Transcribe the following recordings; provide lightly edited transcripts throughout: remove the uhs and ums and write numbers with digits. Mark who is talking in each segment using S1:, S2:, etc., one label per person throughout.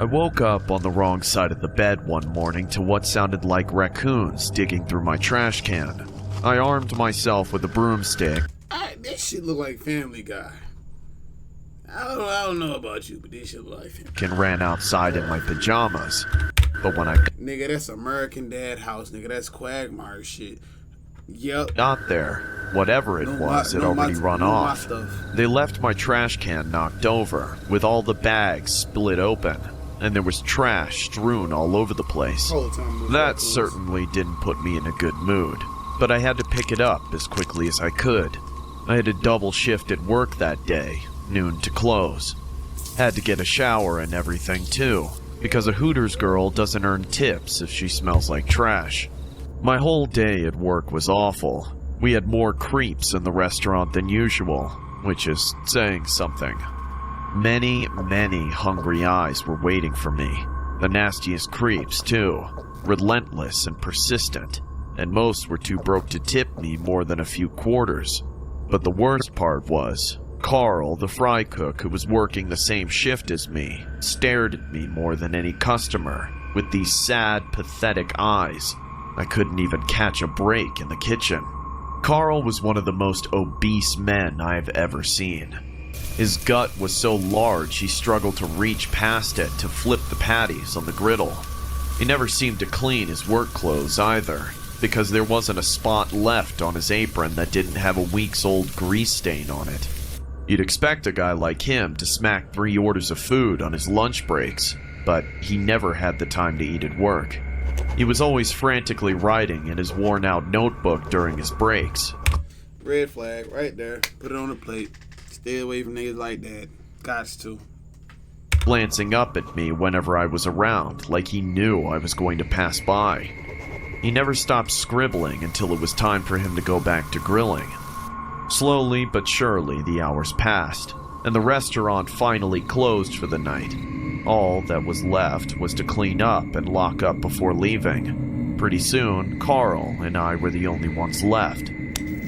S1: I woke up on the wrong side of the bed one morning to what sounded like raccoons digging through my trash can. I armed myself with a broomstick.
S2: This shit look like Family Guy. I don't know about you, but this shit look like Family Guy.
S1: And ran outside in my pajamas. But when I
S2: Nigga, that's American Dad house, nigga. That's Quagmire shit. Yep.
S1: got there, whatever it was had already run off. They left my trash can knocked over, with all the bags split open, and there was trash strewn all over the place. That certainly didn't put me in a good mood, but I had to pick it up as quickly as I could. I had a double shift at work that day, noon to close. Had to get a shower and everything too, because a Hooters girl doesn't earn tips if she smells like trash. My whole day at work was awful. We had more creeps in the restaurant than usual, which is saying something. Many hungry eyes were waiting for me. The nastiest creeps, too. Relentless and persistent. And most were too broke to tip me more than a few quarters. But the worst part was, Carl, the fry cook who was working the same shift as me, stared at me more than any customer, with these sad, pathetic eyes. I couldn't even catch a break in the kitchen. Carl was one of the most obese men I've ever seen. His gut was so large he struggled to reach past it to flip the patties on the griddle. He never seemed to clean his work clothes either, because there wasn't a spot left on his apron that didn't have a week's-old grease stain on it. You'd expect a guy like him to smack 3 orders of food on his lunch breaks, but he never had the time to eat at work. He was always frantically writing in his worn-out notebook during his breaks.
S2: Red flag, right there. Put it on the plate. Stay away from niggas like that. Gots to.
S1: Glancing up at me whenever I was around, like he knew I was going to pass by. He never stopped scribbling until it was time for him to go back to grilling. Slowly but surely the hours passed, and the restaurant finally closed for the night. All that was left was to clean up and lock up before leaving. Pretty soon, Carl and I were the only ones left.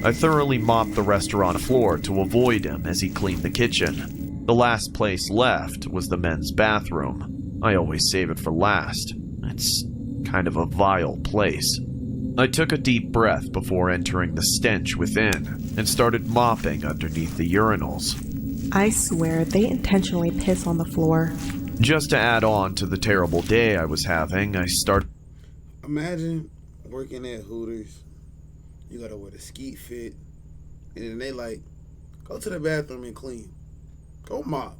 S1: I thoroughly mopped the restaurant floor to avoid him as he cleaned the kitchen. The last place left was the men's bathroom. I always save it for last. It's kind of a vile place. I took a deep breath before entering the stench within and started mopping underneath the urinals.
S3: I swear they intentionally piss on the floor.
S1: Just to add on to the terrible day I was having, I started...
S2: Imagine working at Hooters. You gotta wear the skeet fit. And then they like, go to the bathroom and clean. Go mop.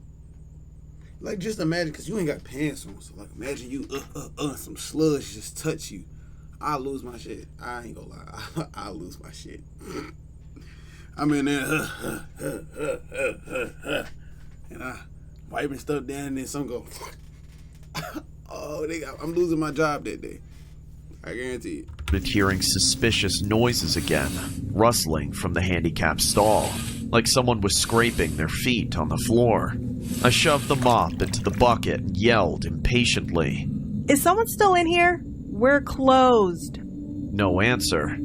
S2: Like, just imagine, because you ain't got pants on. So, like, imagine you, some sludge just touch you. I'll lose my shit. I ain't gonna lie. I'll lose my shit. I'm in there, and I wiping stuff down, and then some go, oh, I'm losing my job that day. I guarantee it.
S1: Hearing suspicious noises again, rustling from the handicapped stall, like someone was scraping their feet on the floor. I shoved the mop into the bucket and yelled impatiently,
S3: "Is someone still in here? We're closed."
S1: No answer.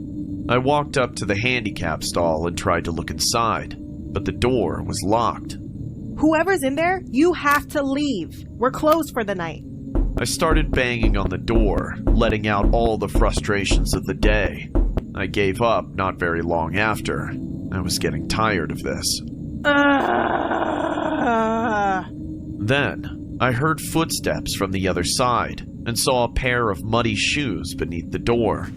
S1: I walked up to the handicap stall and tried to look inside, but the door was locked.
S3: "Whoever's in there, you have to leave. We're closed for the night."
S1: I started banging on the door, letting out all the frustrations of the day. I gave up not very long after. I was getting tired of this. Then, I heard footsteps from the other side and saw a pair of muddy shoes beneath the door.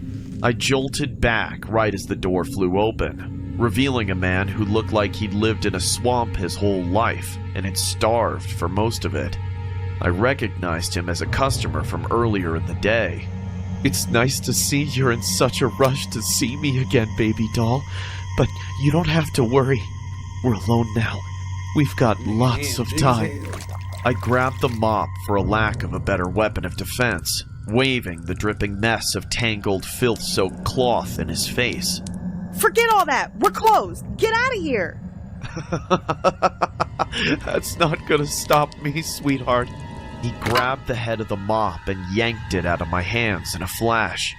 S1: I jolted back right as the door flew open, revealing a man who looked like he'd lived in a swamp his whole life and had starved for most of it. I recognized him as a customer from earlier in the day. "It's nice to see you're in such a rush to see me again, baby doll, but you don't have to worry. We're alone now. We've got lots of time." I grabbed the mop for a lack of a better weapon of defense, waving the dripping mess of tangled, filth-soaked cloth in his face.
S3: "Forget all that! We're closed! Get out of here!"
S1: "That's not gonna stop me, sweetheart." He grabbed the head of the mop and yanked it out of my hands in a flash.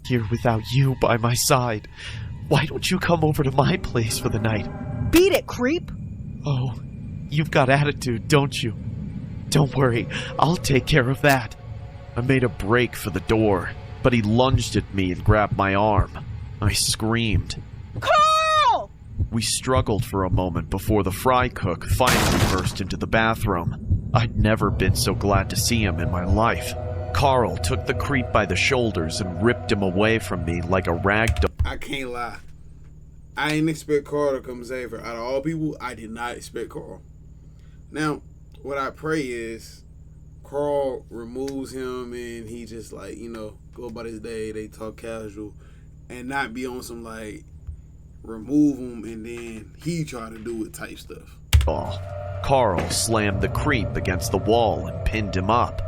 S1: here without you by my side. Why don't you come over to my place for the night?
S3: Beat it, creep!
S1: Oh, you've got attitude, don't you? Don't worry, I'll take care of that. I made a break for the door, but he lunged at me and grabbed my arm. I screamed.
S3: Carl!
S1: We struggled for a moment before the fry cook finally burst into the bathroom. I'd never been so glad to see him in my life. Carl took the creep by the shoulders and ripped him away from me like a rag doll.
S2: I can't lie. I didn't expect Carl to come save her. Out of all people, I did not expect Carl. Now, what I pray is Carl removes him and he just like, go about his day, they talk casual, and not be on some like remove him and then he try to do it type stuff.
S1: Carl slammed the creep against the wall and pinned him up.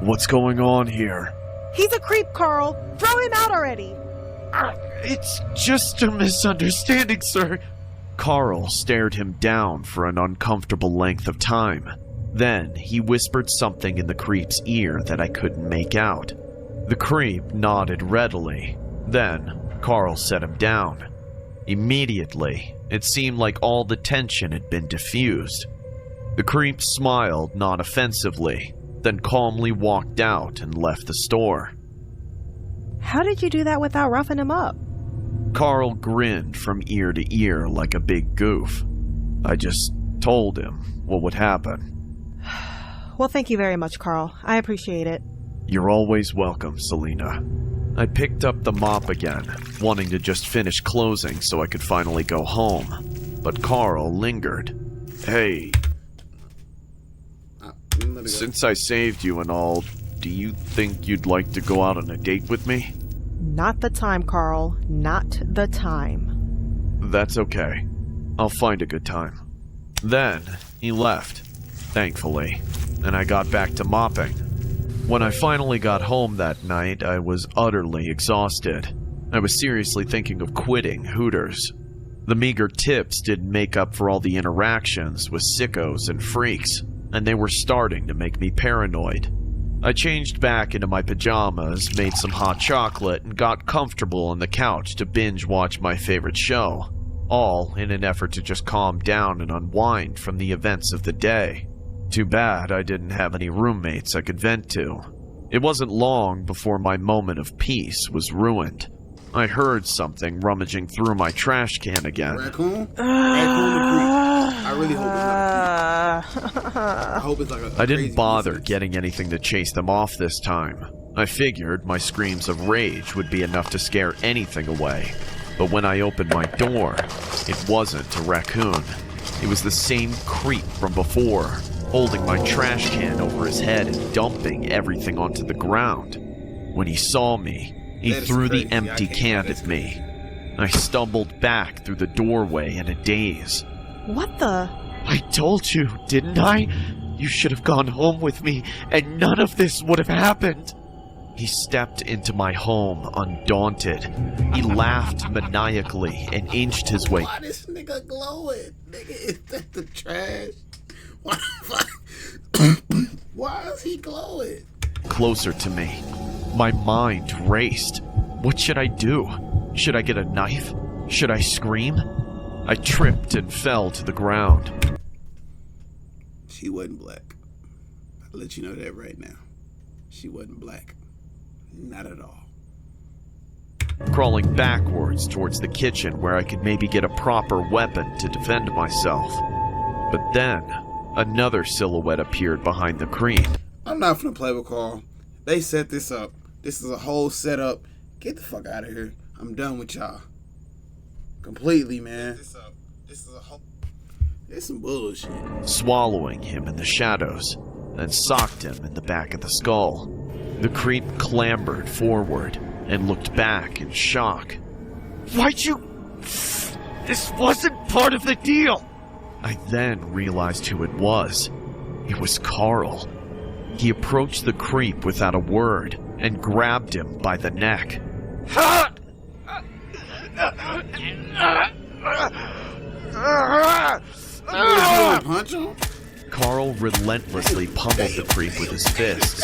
S1: What's going on here?
S3: He's a creep, Carl! Throw him out already!
S1: It's just a misunderstanding, sir. Carl stared him down for an uncomfortable length of time. Then he whispered something in the creep's ear that I couldn't make out. The creep nodded readily. Then Carl set him down. Immediately, it seemed like all the tension had been diffused. The creep smiled non-offensively, then calmly walked out and left the store.
S3: How did you do that without roughing him up?
S1: Carl grinned from ear to ear like a big goof. I just told him what would happen.
S3: Well, thank you very much, Carl. I appreciate it.
S1: You're always welcome, Selena. I picked up the mop again, wanting to just finish closing so I could finally go home. But Carl lingered. Hey, since I saved you and all, do you think you'd like to go out on a date with me?
S3: Not the time, Carl. Not the time.
S1: That's okay. I'll find a good time. Then he left, thankfully, and I got back to mopping. When I finally got home that night, I was utterly exhausted. I was seriously thinking of quitting Hooters. The meager tips didn't make up for all the interactions with sickos and freaks, and they were starting to make me paranoid. I changed back into my pajamas, made some hot chocolate, and got comfortable on the couch to binge watch my favorite show, all in an effort to just calm down and unwind from the events of the day. Too bad I didn't have any roommates I could vent to. It wasn't long before my moment of peace was ruined. I heard something rummaging through my trash can again.
S2: Raccoon? Raccoon the creep. I really hope it's not a creep. I hope it's like a
S1: I didn't
S2: crazy
S1: bother
S2: nuisance.
S1: getting anything to chase them off this time. I figured my screams of rage would be enough to scare anything away. But when I opened my door, it wasn't a raccoon. It was the same creep from before, holding my trash can over his head and dumping everything onto the ground. When he saw me, he
S2: That is
S1: threw
S2: crazy.
S1: the empty can at me. I stumbled back through the doorway in a daze.
S3: What the?
S1: I told you, didn't I? You should have gone home with me, and none of this would have happened. He stepped into my home undaunted. He laughed maniacally and inched his way.
S2: Why this nigga glowing? Nigga, is that the trash? Why is he glowing?
S1: Closer to me. My mind raced. What should I do? Should I get a knife? Should I scream? I tripped and fell to the ground.
S2: She wasn't black. I'll let you know that right now. She wasn't black. Not at all.
S1: Crawling backwards towards the kitchen where I could maybe get a proper weapon to defend myself. But then, another silhouette appeared behind the creep.
S2: I'm not finna play with Carl. They set this up. This is a whole setup. Get the fuck out of here. I'm done with y'all. Completely, man. This is a whole... It's some bullshit.
S1: Swallowing him in the shadows, then socked him in the back of the skull. The creep clambered forward and looked back in shock. Why'd you... This wasn't part of the deal! I then realized who it was. It was Carl. He approached the creep without a word and grabbed him by the neck.
S2: Punch him?
S1: Carl relentlessly pummeled the creep with his fists.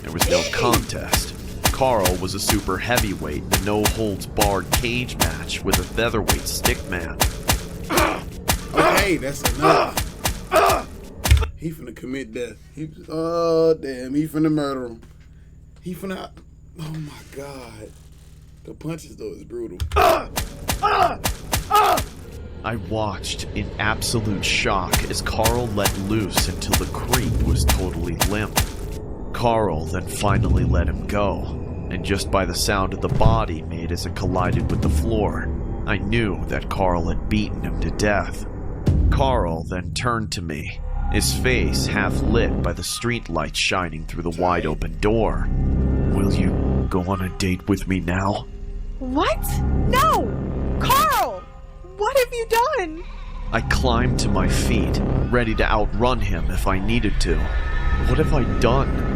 S1: There was no contest. Carl was a super heavyweight in a no-holds-barred cage match with a featherweight stickman.
S2: Okay, that's enough. He finna commit death. Oh, damn, he finna murder him. He finna... Oh, my God. The punches, though, is brutal.
S1: I watched in absolute shock as Carl let loose until the creep was totally limp. Carl then finally let him go, and just by the sound of the body made as it collided with the floor, I knew that Carl had beaten him to death. Carl then turned to me, his face half lit by the street light shining through the wide open door. "Will you go on a date with me now?"
S3: What? No! Carl! What have you done?
S1: I climbed to my feet, ready to outrun him if I needed to. What have I done?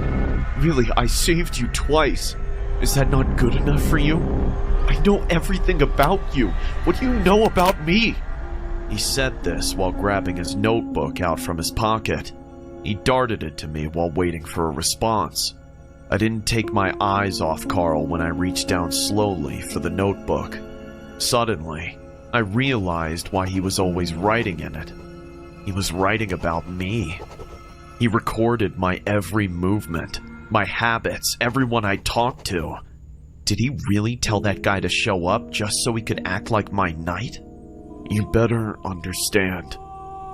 S1: Really, I saved you twice. Is that not good enough for you? I know everything about you. What do you know about me? He said this while grabbing his notebook out from his pocket. He darted it to me while waiting for a response. I didn't take my eyes off Carl when I reached down slowly for the notebook. Suddenly, I realized why he was always writing in it. He was writing about me. He recorded my every movement, my habits, everyone I talked to. Did he really tell that guy to show up just so he could act like my knight? You better understand.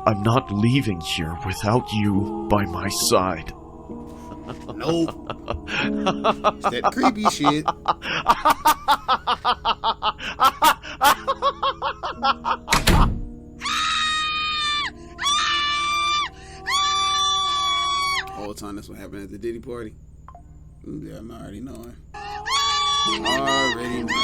S1: I'm not leaving here without you by my side.
S2: Nope. It's that creepy shit. Whole time that's what happened at the Diddy party. Yeah, I'm already knowing. Already knowing.